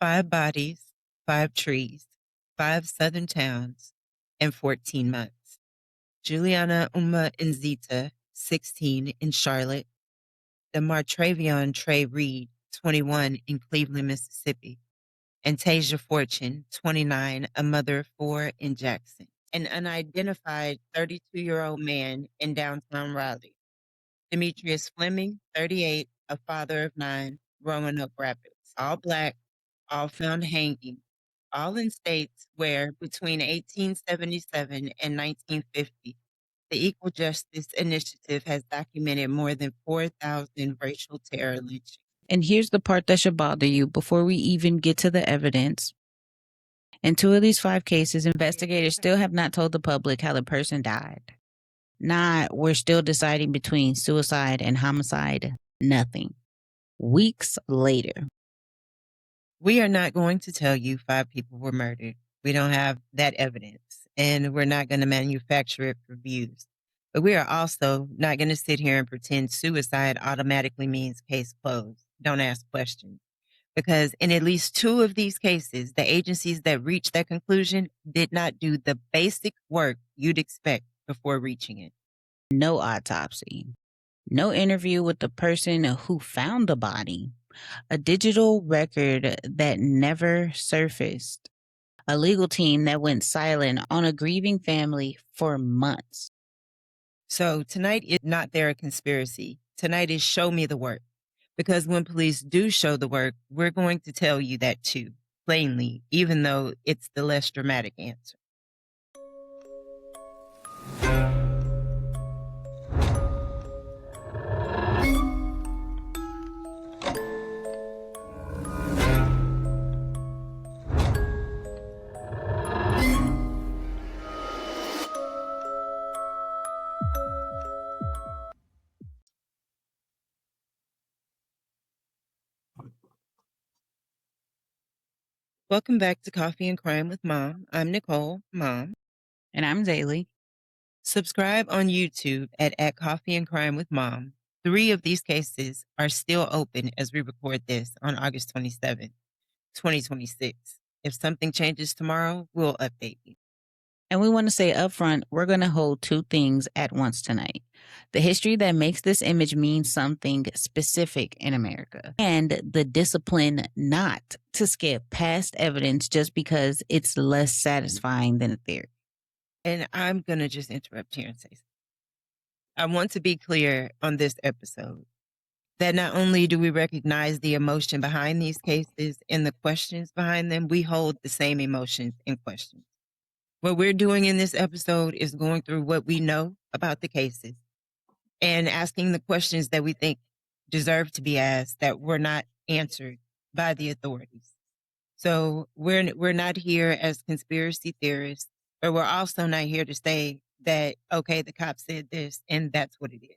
5 bodies, 5 trees, 5 southern towns, and 14 months. Juliana Umba Nzita, 16, in Charlotte. Demartravion Trey Reed, 21, in Cleveland, Mississippi. And Tasia Fortune, 29, a mother of 4, in Jackson. An unidentified 32-year-old man in downtown Raleigh. Demetrius Fleming, 38, a father of 9, Roanoke Rapids. All Black, all found hanging, all in states where between 1877 and 1950, the Equal Justice Initiative has documented more than 4,000 racial terror lynchings. And here's the part that should bother you before we even get to the evidence. In 2 of these 5 cases, investigators still have not told the public how the person died. Not, we're still deciding between suicide and homicide. Nothing. Weeks later. We are not going to tell you 5 people were murdered. We don't have that evidence, and we're not going to manufacture it for views. But we are also not going to sit here and pretend suicide automatically means case closed. Don't ask questions. Because in at least 2 of these cases, the agencies that reached that conclusion did not do the basic work you'd expect before reaching it. No autopsy. No interview with the person who found the body. A digital record that never surfaced. A legal team that went silent on a grieving family for months. So tonight is not there a conspiracy. Tonight is show me the work. Because when police do show the work, we're going to tell you that too, plainly, even though it's the less dramatic answer. Welcome back to Coffee and Crime with Mom. I'm Nicole, Mom. And I'm Zaylee. Subscribe on YouTube at Coffee and Crime with Mom. 3 of these cases are still open as we record this on August 27th, 2026. If something changes tomorrow, we'll update you. And we want to say up front, we're going to hold 2 things at once tonight. The history that makes this image mean something specific in America, and the discipline not to skip past evidence just because it's less satisfying than a theory. And I'm going to just interrupt here and say something. I want to be clear on this episode that not only do we recognize the emotion behind these cases and the questions behind them, we hold the same emotions and questions. What we're doing in this episode is going through what we know about the cases and asking the questions that we think deserve to be asked that were not answered by the authorities. So we're not here as conspiracy theorists, but we're also not here to say that, okay, the cop said this and that's what it is.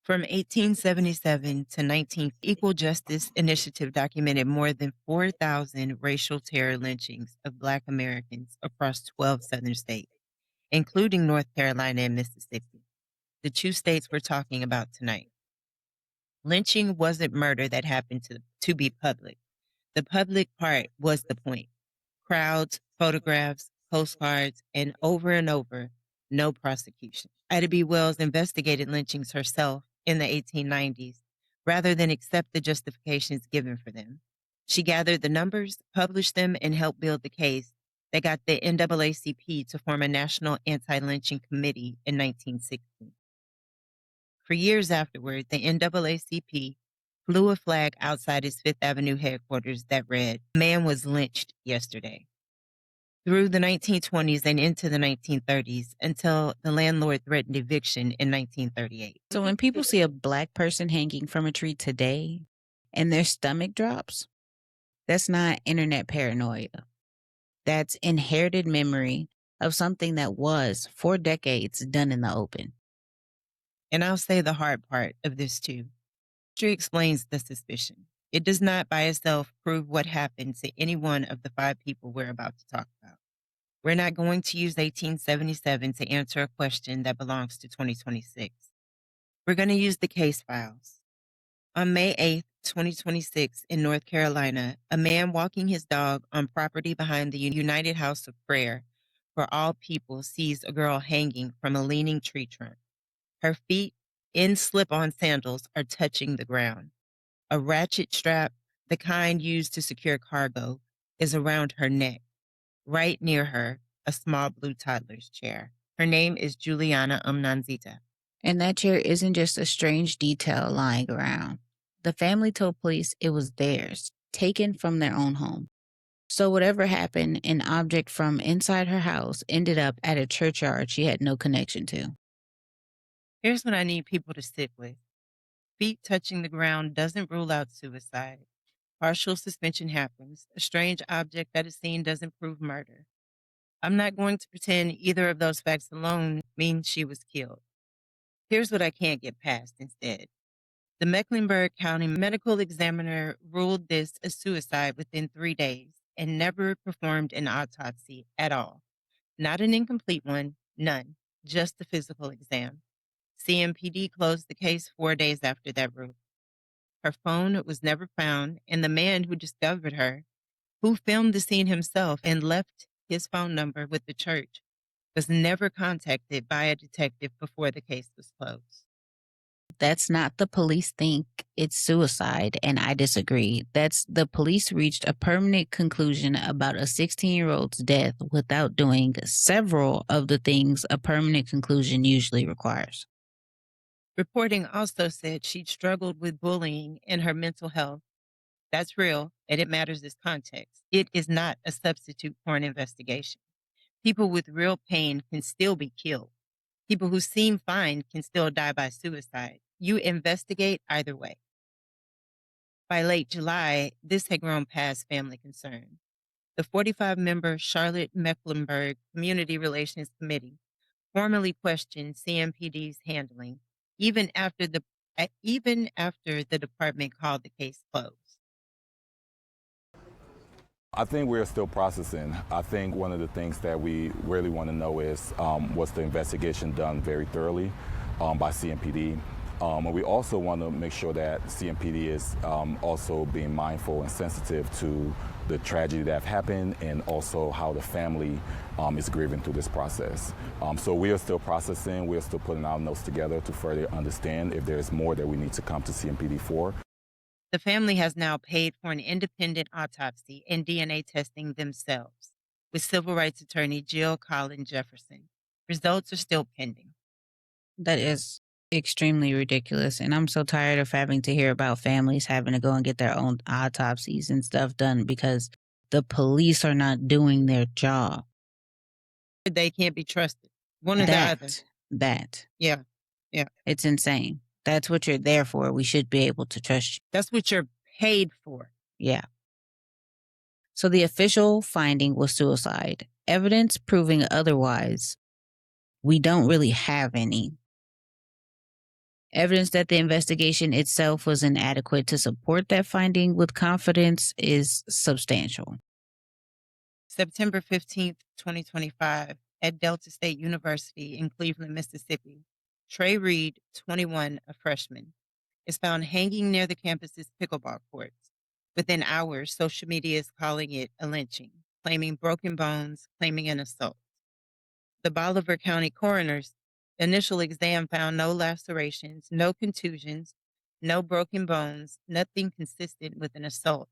From 1877 to 19, Equal Justice Initiative documented more than 4,000 racial terror lynchings of Black Americans across 12 southern states, including North Carolina and Mississippi, the 2 states we're talking about tonight. Lynching wasn't murder that happened to be public. The public part was the point. Crowds, photographs, postcards, and over, no prosecution. Ida B. Wells investigated lynchings herself in the 1890s rather than accept the justifications given for them. She gathered the numbers, published them, and helped build the case that got the NAACP to form a national anti-lynching committee in 1960. For years afterward, the NAACP flew a flag outside its Fifth Avenue headquarters that read, "A man was lynched yesterday." Through the 1920s and into the 1930s until the landlord threatened eviction in 1938. So when people see a Black person hanging from a tree today and their stomach drops, that's not internet paranoia. That's inherited memory of something that was, for decades, done in the open. And I'll say the hard part of this too. History explains the suspicion. It does not by itself prove what happened to any one of the 5 people we're about to talk about. We're not going to use 1877 to answer a question that belongs to 2026. We're going to use the case files. On May 8th, 2026, in North Carolina, a man walking his dog on property behind the United House of Prayer for All People sees a girl hanging from a leaning tree trunk. Her feet, in slip-on sandals, are touching the ground. A ratchet strap, the kind used to secure cargo, is around her neck. Right near her, a small blue toddler's chair. Her name is Juliana Umba Nzita. And that chair isn't just a strange detail lying around. The family told police it was theirs, taken from their own home. So whatever happened, an object from inside her house ended up at a churchyard she had no connection to. Here's what I need people to sit with. Feet touching the ground doesn't rule out suicide. Partial suspension happens. A strange object that is seen doesn't prove murder. I'm not going to pretend either of those facts alone means she was killed. Here's what I can't get past instead. The Mecklenburg County medical examiner ruled this a suicide within 3 days and never performed an autopsy at all. Not an incomplete one, none, just the physical exam. CMPD closed the case 4 days after that ruling. Her phone was never found, and the man who discovered her, who filmed the scene himself and left his phone number with the church, was never contacted by a detective before the case was closed. That's not the police think it's suicide, and I disagree. That's the police reached a permanent conclusion about a 16-year-old's death without doing several of the things a permanent conclusion usually requires. Reporting also said she'd struggled with bullying and her mental health. That's real, and it matters as context. It is not a substitute for an investigation. People with real pain can still be killed. People who seem fine can still die by suicide. You investigate either way. By late July, this had grown past family concern. The 45-member Charlotte Mecklenburg Community Relations Committee formally questioned CMPD's handling, even after the department called the case closed. I think we're still processing. I think one of the things that we really want to know is was the investigation done very thoroughly by CMPD. And we also want to make sure that CMPD is also being mindful and sensitive to the tragedy that happened and also how the family is grieving through this process. So we are still processing. We are still putting our notes together to further understand if there's more that we need to come to CMPD for. The family has now paid for an independent autopsy and DNA testing themselves, with civil rights attorney Jill Collin Jefferson. Results are still pending. That is extremely ridiculous, and I'm so tired of having to hear about families having to go and get their own autopsies and stuff done because the police are not doing their job. They can't be trusted. One or the other. That. Yeah. It's insane. That's what you're there for. We should be able to trust you. That's what you're paid for. Yeah. So the official finding was suicide. Evidence proving otherwise, we don't really have any. Evidence that the investigation itself was inadequate to support that finding with confidence is substantial. September 15th, 2025, at Delta State University in Cleveland, Mississippi, Trey Reed, 21, a freshman, is found hanging near the campus's pickleball courts. Within hours, social media is calling it a lynching, claiming broken bones, claiming an assault. The Bolivar County coroner's initial exam found no lacerations, no contusions, no broken bones, nothing consistent with an assault.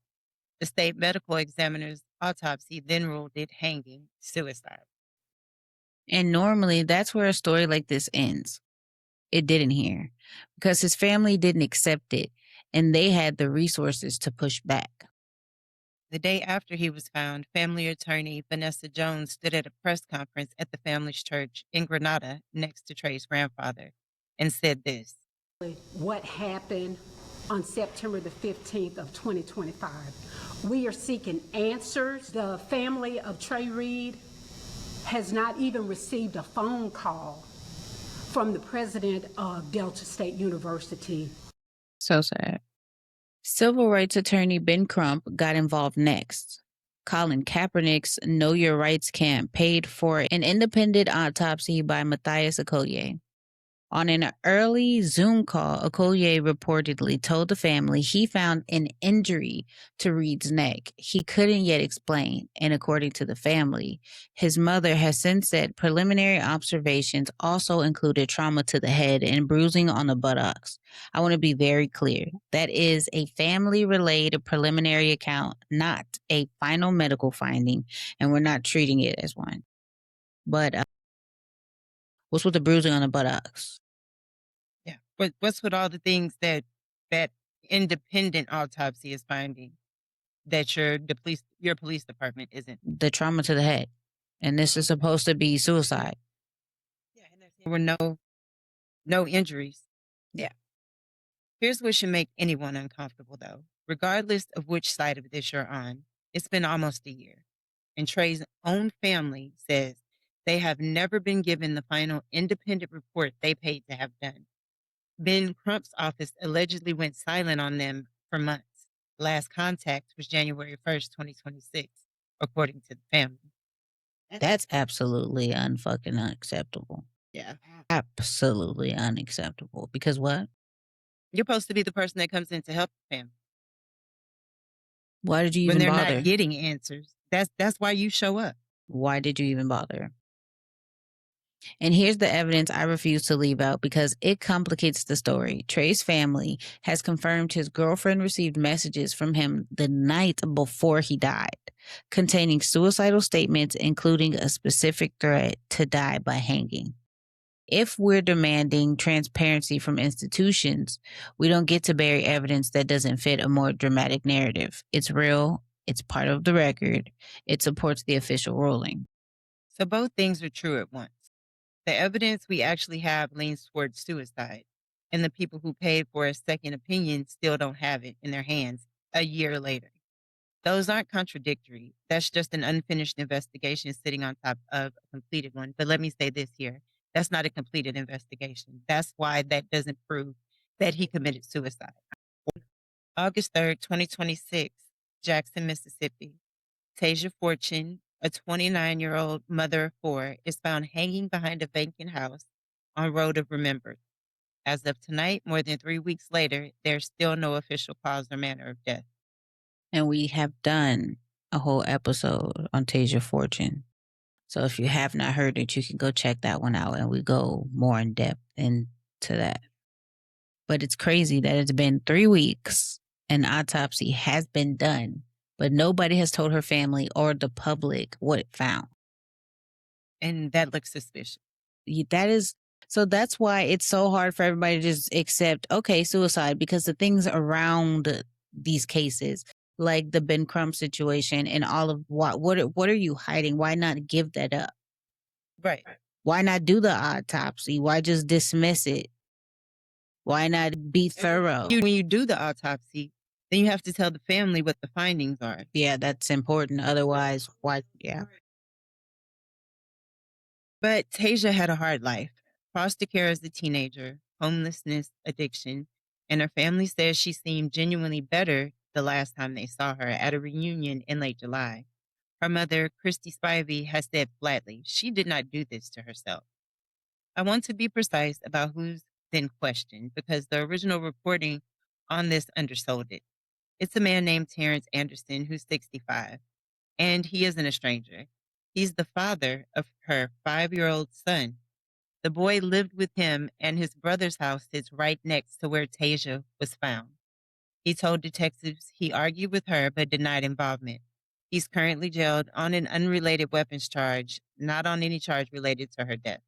The state medical examiner's autopsy then ruled it hanging, suicide. And normally that's where a story like this ends. It didn't here because his family didn't accept it and they had the resources to push back. The day after he was found, family attorney Vanessa Jones stood at a press conference at the family's church in Grenada next to Trey's grandfather and said this. What happened on September the 15th of 2025? We are seeking answers. The family of Trey Reed has not even received a phone call from the president of Delta State University. So sad. Civil rights attorney Ben Crump got involved next. Colin Kaepernick's Know Your Rights camp paid for an independent autopsy by Matthias Okoye. On an early Zoom call, Okoye reportedly told the family he found an injury to Reed's neck he couldn't yet explain, and according to the family, his mother has since said preliminary observations also included trauma to the head and bruising on the buttocks. I want to be very clear. That is a family-relayed preliminary account, not a final medical finding, and we're not treating it as one. But what's with the bruising on the buttocks? Yeah. But what's with all the things that independent autopsy is finding that your police department isn't? The trauma to the head. And this is supposed to be suicide. Yeah, and there were no injuries. Yeah. Here's what should make anyone uncomfortable, though. Regardless of which side of this you're on, it's been almost a year. And Trey's own family says they have never been given the final independent report they paid to have done. Ben Crump's office allegedly went silent on them for months. Last contact was January 1st, 2026, according to the family. That's absolutely unfucking unacceptable. Yeah. Absolutely unacceptable. Because what? You're supposed to be the person that comes in to help the family. Why did you When even they're bother? not getting answers. That's why you show up. Why did you even bother? And here's the evidence I refuse to leave out because it complicates the story. Trey's family has confirmed his girlfriend received messages from him the night before he died, containing suicidal statements, including a specific threat to die by hanging. If we're demanding transparency from institutions, we don't get to bury evidence that doesn't fit a more dramatic narrative. It's real. It's part of the record. It supports the official ruling. So both things are true at once. The evidence we actually have leans towards suicide, and the people who paid for a second opinion still don't have it in their hands a year later. Those aren't contradictory. That's just an unfinished investigation sitting on top of a completed one. But let me say this here. That's not a completed investigation. That's why that doesn't prove that he committed suicide. August 3rd, 2026, Jackson, Mississippi. Tasia Fortune, a 29-year-old mother of four, is found hanging behind a vacant house on Road of Remembrance. As of tonight, more than 3 weeks later, there's still no official cause or manner of death. And we have done a whole episode on Tasia Fortune. So if you have not heard it, you can go check that one out and we go more in depth into that. But it's crazy that it's been 3 weeks, an autopsy has been done, but nobody has told her family or the public what it found. And that looks suspicious. So that's why it's so hard for everybody to just accept, okay, suicide, because the things around these cases, like the Ben Crump situation and all of what are you hiding? Why not give that up? Right. Why not do the autopsy? Why just dismiss it? Why not be thorough? When you do the autopsy, then you have to tell the family what the findings are. Yeah, that's important. Otherwise, why? Yeah. But Tasia had a hard life. Foster care as a teenager, homelessness, addiction, and her family says she seemed genuinely better the last time they saw her at a reunion in late July. Her mother, Christy Spivey, has said flatly she did not do this to herself. I want to be precise about who's been questioned because the original reporting on this undersold it. It's a man named Terrence Anderson who's 65, and he isn't a stranger. He's the father of her 5-year-old son. The boy lived with him, and his brother's house sits right next to where Tasia was found. He told detectives he argued with her but denied involvement. He's currently jailed on an unrelated weapons charge, not on any charge related to her death.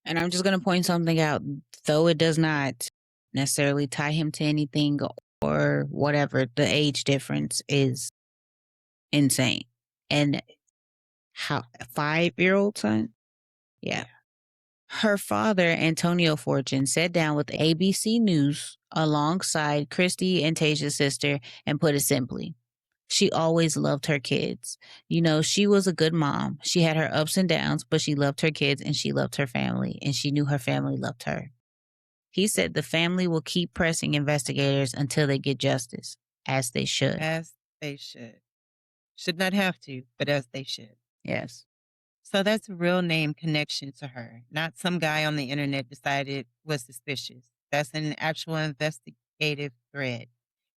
And I'm just going to point something out, though it does not necessarily tie him to anything or whatever, the age difference is insane. And how 5-year-old son? Yeah. Her father, Antonio Fortune, sat down with ABC News alongside Christy and Tasia's sister and put it simply, she always loved her kids. You know, she was a good mom. She had her ups and downs, but she loved her kids and she loved her family, and she knew her family loved her. He said the family will keep pressing investigators until they get justice, as they should. As they should. Should not have to, but as they should. Yes. So that's a real name connection to her, not some guy on the internet decided was suspicious. That's an actual investigative thread.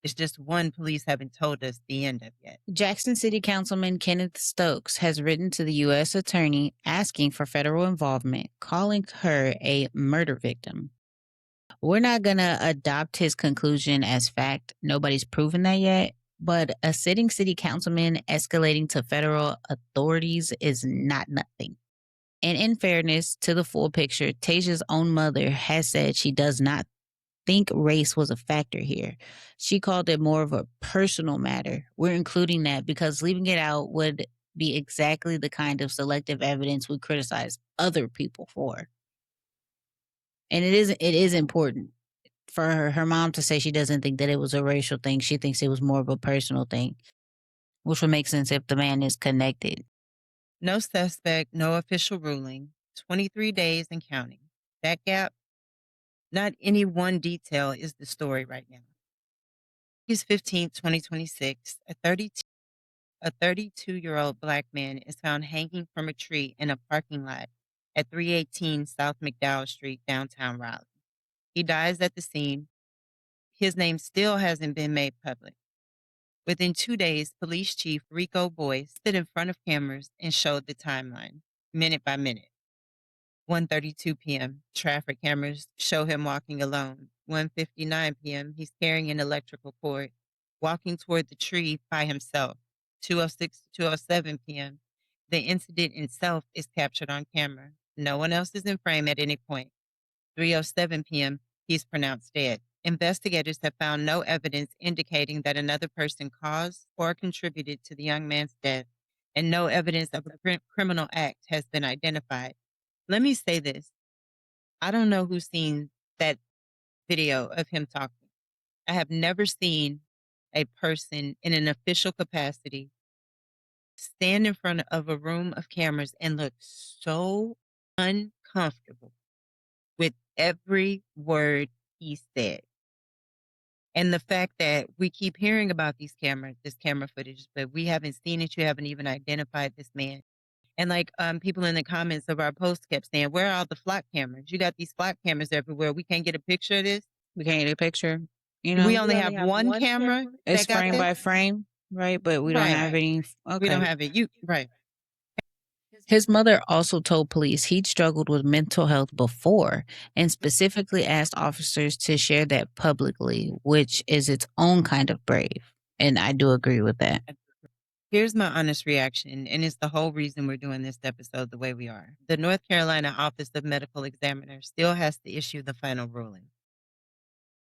It's just one police haven't told us the end of yet. Jackson City Councilman Kenneth Stokes has written to the U.S. Attorney asking for federal involvement, calling her a murder victim. We're not going to adopt his conclusion as fact. Nobody's proven that yet. But a sitting city councilman escalating to federal authorities is not nothing. And in fairness to the full picture, Tasia's own mother has said she does not think race was a factor here. She called it more of a personal matter. We're including that because leaving it out would be exactly the kind of selective evidence we criticize other people for. And it is important for her mom to say she doesn't think that it was a racial thing. She thinks it was more of a personal thing, which would make sense if the man is connected. No suspect, no official ruling, 23 days and counting. That gap, not any one detail is the story right now. August 15th, 2026, a 32-year-old Black man is found hanging from a tree in a parking lot at 318 South McDowell Street, downtown Raleigh. He dies at the scene. His name still hasn't been made public. Within 2 days, Police Chief Rico Boyce stood in front of cameras and showed the timeline, minute by minute. 1:32 p.m., traffic cameras show him walking alone. 1:59 p.m., he's carrying an electrical cord, walking toward the tree by himself. 2:06 to 2:07 p.m., the incident itself is captured on camera. No one else is in frame at any point. 3:07 p.m., he's pronounced dead. Investigators have found no evidence indicating that another person caused or contributed to the young man's death, and no evidence of a criminal act has been identified. Let me say this. I don't know who's seen that video of him talking. I have never seen a person in an official capacity stand in front of a room of cameras and look so uncomfortable with every word he said. And the fact that we keep hearing about this camera footage, but we haven't seen it. You haven't even identified this man. And like people in the comments of our post kept saying, where are all the flock cameras? You got these flock cameras everywhere. We can't get a picture of this. We can't get a picture. You know, we only have one camera. It's frame by frame, right? But we don't have any. Okay. We don't have it. Right. His mother also told police he'd struggled with mental health before and specifically asked officers to share that publicly, which is its own kind of brave. And I do agree with that. Here's my honest reaction, and it's the whole reason we're doing this episode the way we are. The North Carolina Office of Medical Examiner still has to issue the final ruling.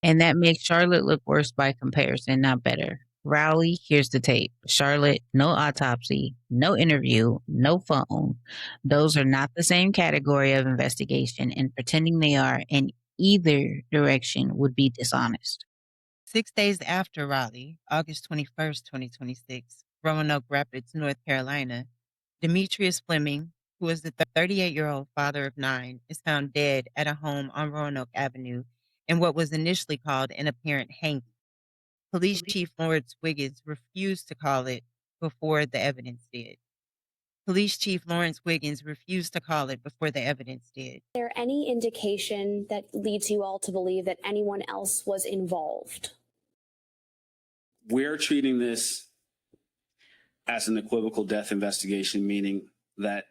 And that makes Charlotte look worse by comparison, not better. Raleigh, here's the tape. Charlotte, no autopsy, no interview, no phone. Those are not the same category of investigation, and pretending they are in either direction would be dishonest. 6 days after Raleigh, August 21st, 2026, Roanoke Rapids, North Carolina, Demetrius Fleming, who is the 38-year-old father of 9, is found dead at a home on Roanoke Avenue in what was initially called an apparent hanging. Police Chief Lawrence Wiggins refused to call it before the evidence did. Police Chief Lawrence Wiggins refused to call it before the evidence did. Is there any indication that leads you all to believe that anyone else was involved? We're treating this as an equivocal death investigation, meaning that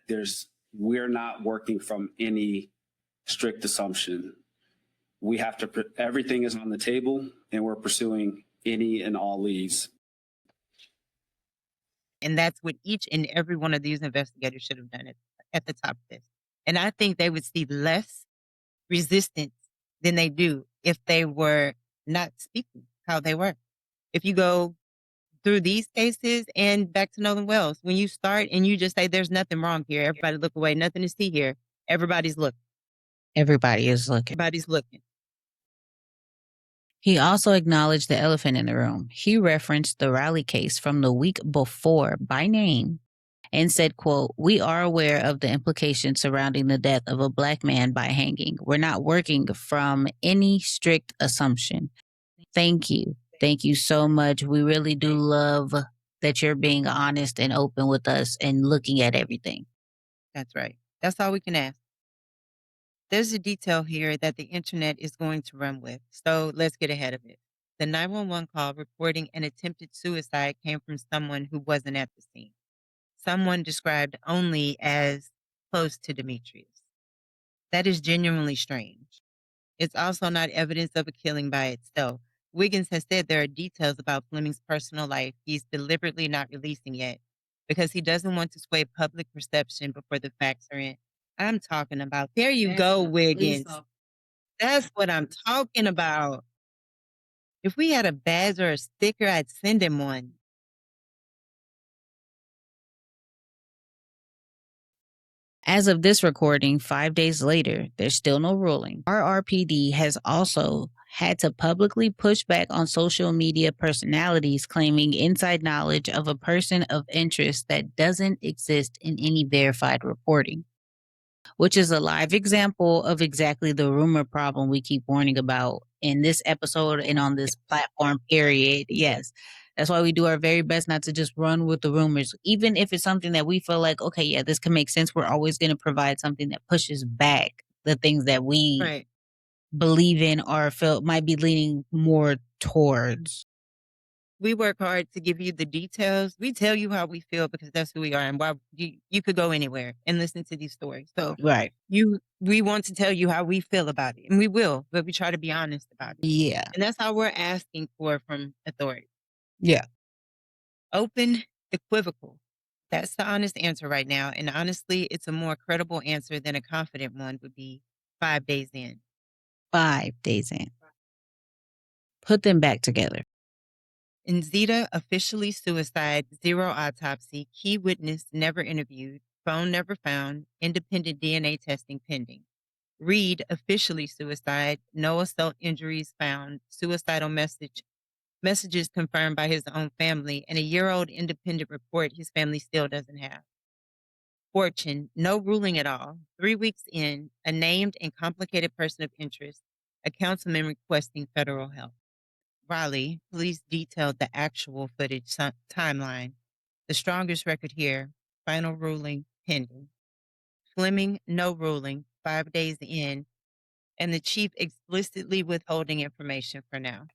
we're not working from any strict assumption. We have to, everything is on the table, and we're pursuing any and all leads. And that's what each and every one of these investigators should have done at the top of this. And I think they would see less resistance than they do if they were not speaking how they were. If you go through these cases and back to Nolan Wells, when you start and you just say, there's nothing wrong here, everybody look away, nothing to see here, everybody's looking. Everybody is looking. Everybody's looking. He also acknowledged the elephant in the room. He referenced the Raleigh case from the week before by name and said, quote, "We are aware of the implications surrounding the death of a Black man by hanging. We're not working from any strict assumption. Thank you. Thank you so much. We really do love that you're being honest and open with us and looking at everything." That's right. That's all we can ask. There's a detail here that the internet is going to run with, so let's get ahead of it. The 911 call reporting an attempted suicide came from someone who wasn't at the scene, someone described only as close to Demetrius. That is genuinely strange. It's also not evidence of a killing by itself. Wiggins has said there are details about Fleming's personal life he's deliberately not releasing yet because he doesn't want to sway public perception before the facts are in. I'm talking about. There you go, Wiggins. That's what I'm talking about. If we had a badge or a sticker, I'd send him one. As of this recording, 5 days later, there's still no ruling. RRPD has also had to publicly push back on social media personalities claiming inside knowledge of a person of interest that doesn't exist in any verified reporting, which is a live example of exactly the rumor problem we keep warning about in this episode and on this platform, period. Yes. That's why we do our very best not to just run with the rumors. Even if it's something that we feel like, okay, yeah, this can make sense, we're always going to provide something that pushes back the things that we believe in or feel might be leaning more towards. We work hard to give you the details. We tell you how we feel because that's who we are, and why you could go anywhere and listen to these stories. So right, we want to tell you how we feel about it, and we will, but we try to be honest about it. Yeah, and that's how we're asking for from authorities. Yeah, Open, equivocal. That's the honest answer right now, and honestly, it's a more credible answer than a confident one would be 5 days in. 5 days in. Put them back together. Nzita officially suicide, 0 autopsy, key witness never interviewed, phone never found, independent DNA testing pending. Reed officially suicide, no assault injuries found, suicidal messages confirmed by his own family, and a year-old independent report his family still doesn't have. Fortune, no ruling at all. 3 weeks in, a named and complicated person of interest, a councilman requesting federal help. Raleigh, police detailed the actual footage timeline. The strongest record here, final ruling pending. Fleming, no ruling, 5 days in, and the chief explicitly withholding information for now.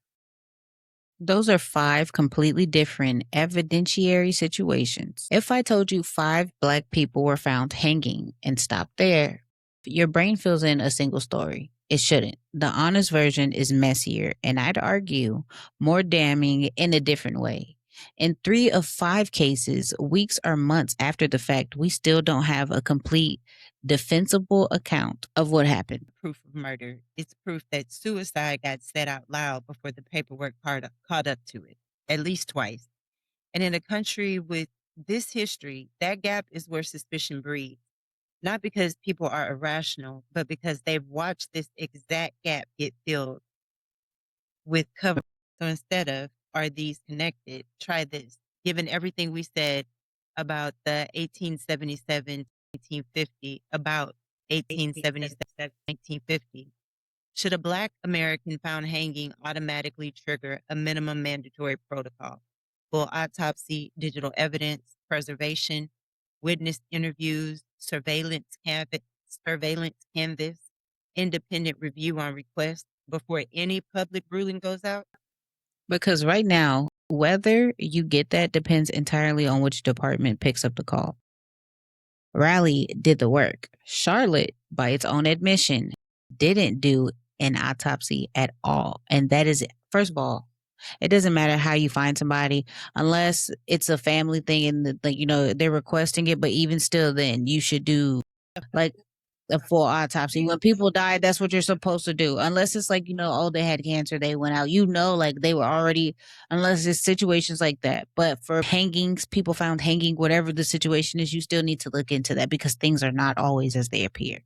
Those are 5 completely different evidentiary situations. If I told you 5 Black people were found hanging and stopped there, your brain fills in a single story. It shouldn't. The honest version is messier, and I'd argue more damning in a different way. In 3 of 5 cases, weeks or months after the fact, we still don't have a complete, defensible account of what happened. Proof of murder. It's proof that suicide got said out loud before the paperwork caught up to it, at least twice. And in a country with this history, that gap is where suspicion breeds. Not because people are irrational, but because they've watched this exact gap get filled with cover. So instead of, are these connected? Try this. Given everything we said about the 1877, 1850, about 1877, 1950, should a Black American found hanging automatically trigger a minimum mandatory protocol? Full autopsy, digital evidence, preservation, witness interviews, surveillance canvas, independent review on request before any public ruling goes out? Because right now, whether you get that depends entirely on which department picks up the call. Raleigh did the work. Charlotte, by its own admission, didn't do an autopsy at all. And that is, first of all, it doesn't matter how you find somebody unless it's a family thing and they're requesting it. But even still, then you should do like a full autopsy. When people die, that's what you're supposed to do. Unless it's like, they had cancer, they went out, like they were already, unless it's situations like that. But for hangings, people found hanging, whatever the situation is, you still need to look into that because things are not always as they appear.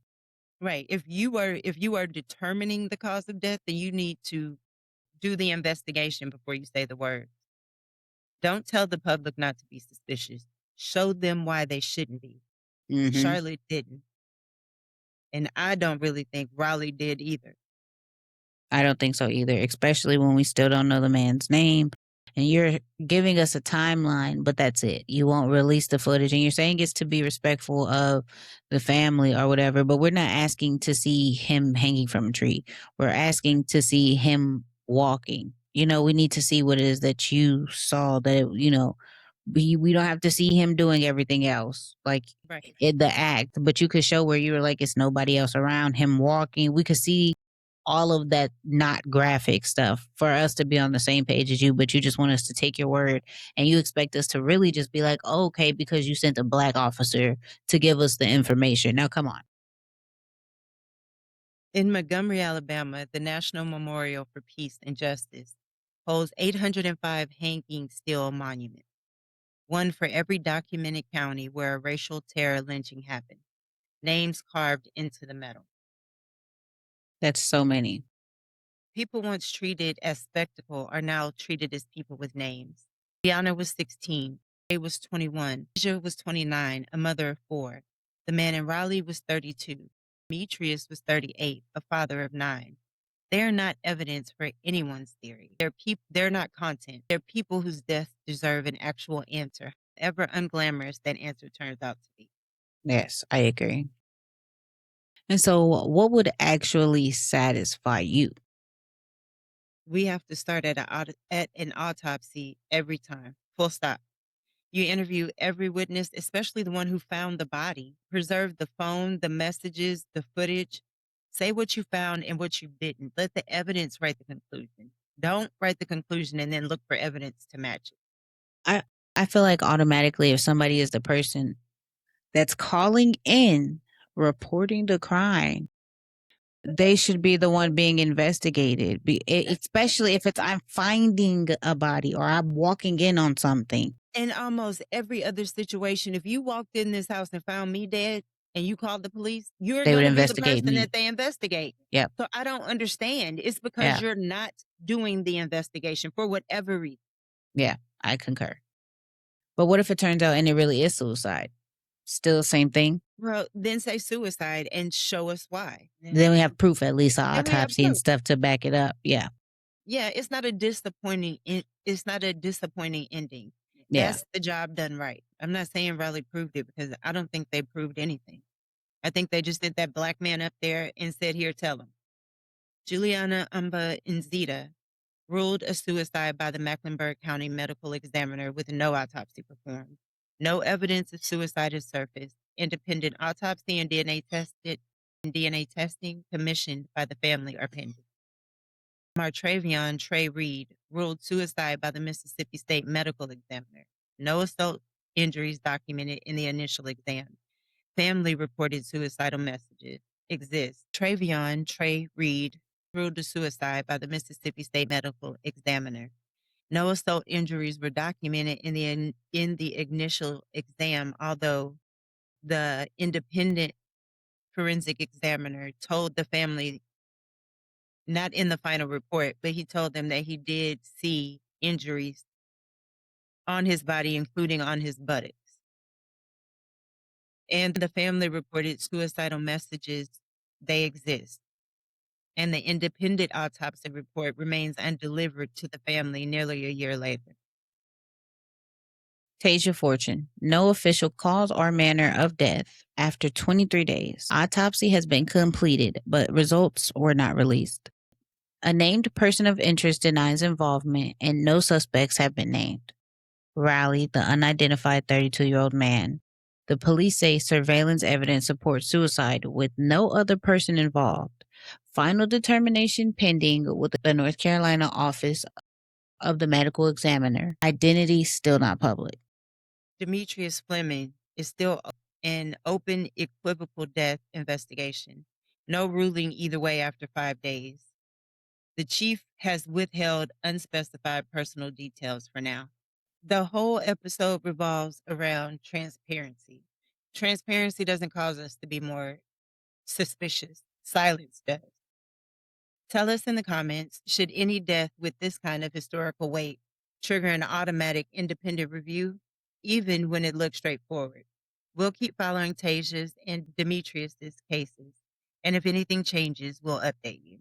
Right. If you are determining the cause of death, then you need to do the investigation before you say the words. Don't tell the public not to be suspicious. Show them why they shouldn't be. Mm-hmm. Charlotte didn't. And I don't really think Raleigh did either. I don't think so either, especially when we still don't know the man's name and you're giving us a timeline, but that's it. You won't release the footage, and you're saying it's to be respectful of the family or whatever, but we're not asking to see him hanging from a tree. We're asking to see him walking. We need to see what it is that you saw, that, we don't have to see him doing everything else, like Right. in the act, but you could show where you were like, it's nobody else around him walking. We could see all of that not graphic stuff for us to be on the same page as you, but you just want us to take your word, and you expect us to really just be like, oh, okay, because you sent a black officer to give us the information. Now, come on. In Montgomery, Alabama, the National Memorial for Peace and Justice holds 805 hanging steel monuments, one for every documented county where a racial terror lynching happened, names carved into the metal. That's so many. People once treated as spectacle are now treated as people with names. Juliana was 16. Trey was 21. Tasia was 29, a mother of 4. The man in Raleigh was 32. Demetrius was 38, a father of 9. They are not evidence for anyone's theory. They're not content. They're people whose deaths deserve an actual answer, however unglamorous that answer turns out to be. Yes, I agree. And so what would actually satisfy you? We have to start at an autopsy every time, full stop. You interview every witness, especially the one who found the body. Preserve the phone, the messages, the footage. Say what you found and what you didn't. Let the evidence write the conclusion. Don't write the conclusion and then look for evidence to match it. I feel like automatically, if somebody is the person that's calling in, reporting the crime, they should be the one being investigated, especially if I'm finding a body or I'm walking in on something. In almost every other situation, if you walked in this house and found me dead and you called the police, you're They would going to be the investigate person me. that they investigate. Yep. So I don't understand. It's because Yeah. you're not doing the investigation for whatever reason. Yeah, I concur. But what if it turns out and it really is suicide? Still the same thing? Well, then say suicide and show us why. Then we have proof, at least an Then we have autopsy and proof. stuff to back it up. Yeah. Yeah, it's not a disappointing ending. Yeah. That's the job done right. I'm not saying Raleigh proved it, because I don't think they proved anything. I think they just sent that black man up there and said, here, tell him. Juliana Umba Nzita ruled a suicide by the Mecklenburg County Medical Examiner with no autopsy performed. No evidence of suicide has surfaced. Independent autopsy and DNA testing commissioned by the family are pending. Demartravion Trey ruled suicide by the Mississippi State Medical Examiner. No assault injuries documented in the initial exam. Family reported suicidal messages exist. Trey ruled a suicide by the Mississippi State Medical Examiner. No assault injuries were documented in the initial exam, although the independent forensic examiner told the family, not in the final report, but he told them that he did see injuries on his body, including on his buttocks. And the family reported suicidal messages. They exist. And the independent autopsy report remains undelivered to the family nearly a year later. Tasia Fortune, no official cause or manner of death after 23 days. Autopsy has been completed, but results were not released. A named person of interest denies involvement, and no suspects have been named. Raleigh, the unidentified 32-year-old man. The police say surveillance evidence supports suicide with no other person involved. Final determination pending with the North Carolina Office of the Medical Examiner. Identity still not public. Demetrius Fleming is still an open equivocal death investigation. No ruling either way after 5 days. The chief has withheld unspecified personal details for now. The whole episode revolves around transparency. Transparency doesn't cause us to be more suspicious. Silence does. Tell us in the comments, should any death with this kind of historical weight trigger an automatic independent review, even when it looks straightforward? We'll keep following Tasia's and Demetrius's cases, and if anything changes, we'll update you.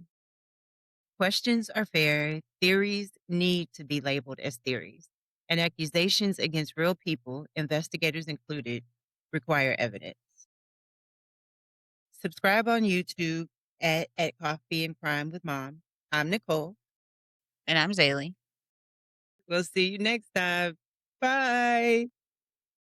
Questions are fair. Theories need to be labeled as theories. And accusations against real people, investigators included, require evidence. Subscribe on YouTube at Coffee and Crime with Mom. I'm Nicole. And I'm Zaylee. We'll see you next time. Bye.